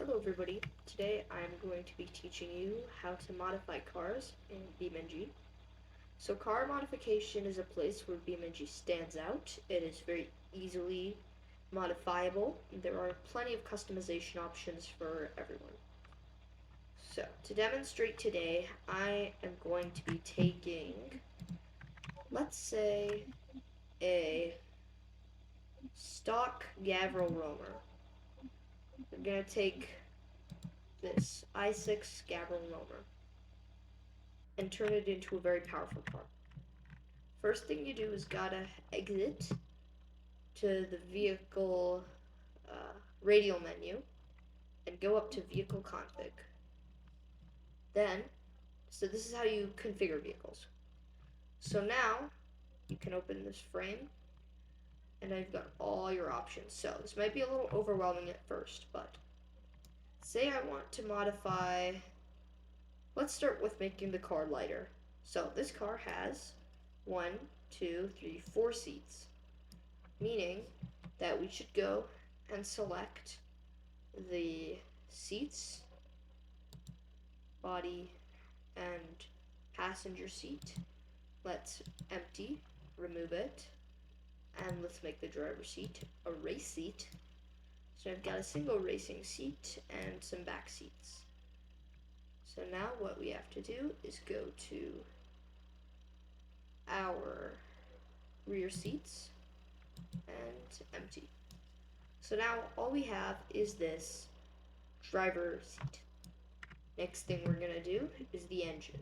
Hello everybody, today I'm going to be teaching you how to modify cars in BeamNG. So car modification is a place where BeamNG stands out. It is very easily modifiable. There are plenty of customization options for everyone. So to demonstrate today, I am going to be taking, let's say, a stock Gavril Roamer. I'm going to take this i6 Gavril Roamer and turn it into a very powerful car. First thing you do is gotta exit to the vehicle radial menu and go up to vehicle config. Then, so this is how you configure vehicles. So now you can open this frame and I've got all your options. So this might be a little overwhelming at first, but say I want to modify, let's start with making the car lighter. So this car has 1, 2, 3, 4 seats, meaning that we should go and select the seats, body, and passenger seat. Let's empty, remove it, and let's make the driver's seat a race seat. So I've got a single racing seat and some back seats. So now what we have to do is go to our rear seats and empty. So now all we have is this driver seat. Next thing we're gonna do is the engine.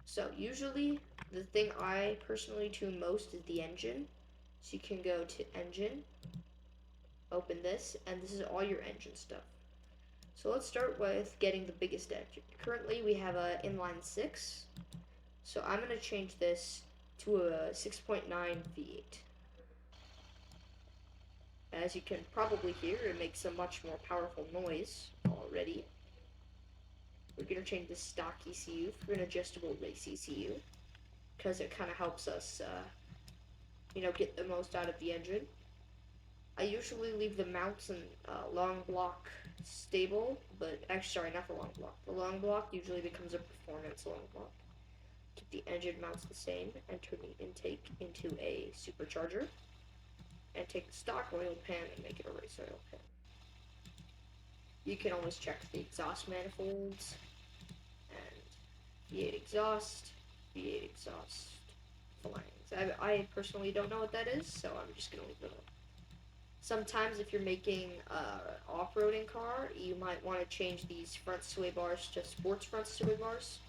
So usually the thing I personally tune most is the engine. So you can go to engine, open this, and this is all your engine stuff. So let's start with getting the biggest engine. Currently we have a inline 6. So I'm gonna change this to a 6.9 V8. As you can probably hear, it makes a much more powerful noise already. We're going to change the stock ECU for an adjustable race ECU, because it kind of helps us, get the most out of the engine. I usually leave the mounts and long block stable, but actually, sorry, not the long block. The long block usually becomes a performance long block. Keep the engine mounts the same, and turn the intake into a supercharger, and take the stock oil pan and make it a race oil pan. You can always check the exhaust manifolds, and V8 exhaust, V8 exhaust flanges. I personally don't know what that is, so I'm just going to leave it alone. Sometimes if you're making an off-roading car, you might want to change these front sway bars to sports front sway bars,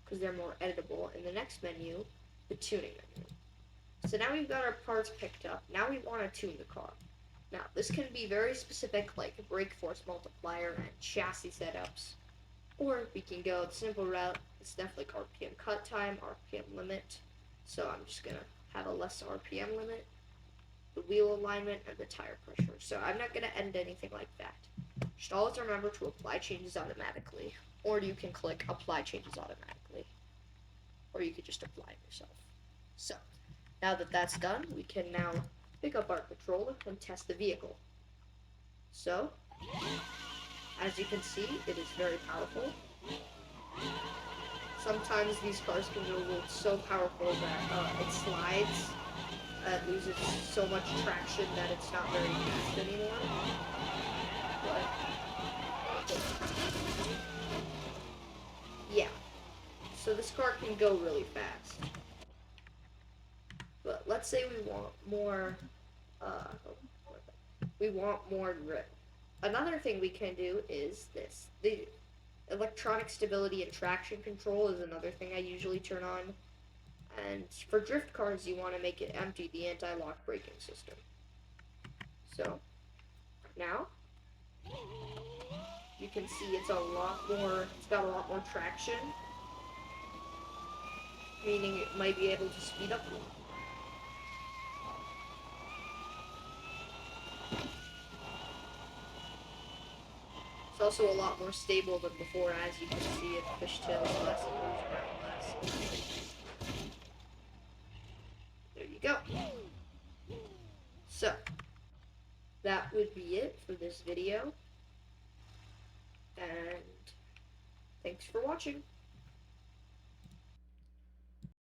because they're more editable. In the next menu, the tuning menu. So now we've got our parts picked up. Now we want to tune the car. Now, this can be very specific, like a brake force multiplier and chassis setups. Or we can go the simple route. It's definitely like RPM cut time, RPM limit. So I'm just going to have a less RPM limit, the wheel alignment, and the tire pressure. So I'm not going to end anything like that. Just always remember to apply changes automatically. Or you can click apply changes automatically. Or you could just apply it yourself. So, now that that's done, we can now pick up our controller and test the vehicle. So, as you can see, it is very powerful. Sometimes these cars can go so powerful that it slides, it loses so much traction that it's not very fast anymore. But, yeah, so this car can go really fast. But let's say we want more grip. Another thing we can do is this. The electronic stability and traction control is another thing I usually turn on. And for drift cars, you want to make it empty, the anti-lock braking system. So, now, you can see it's got a lot more traction, meaning it might be able to speed up a little. It's also a lot more stable than before, as you can see it fishtails less and moves around less. There you go. So, that would be it for this video. Thanks for watching.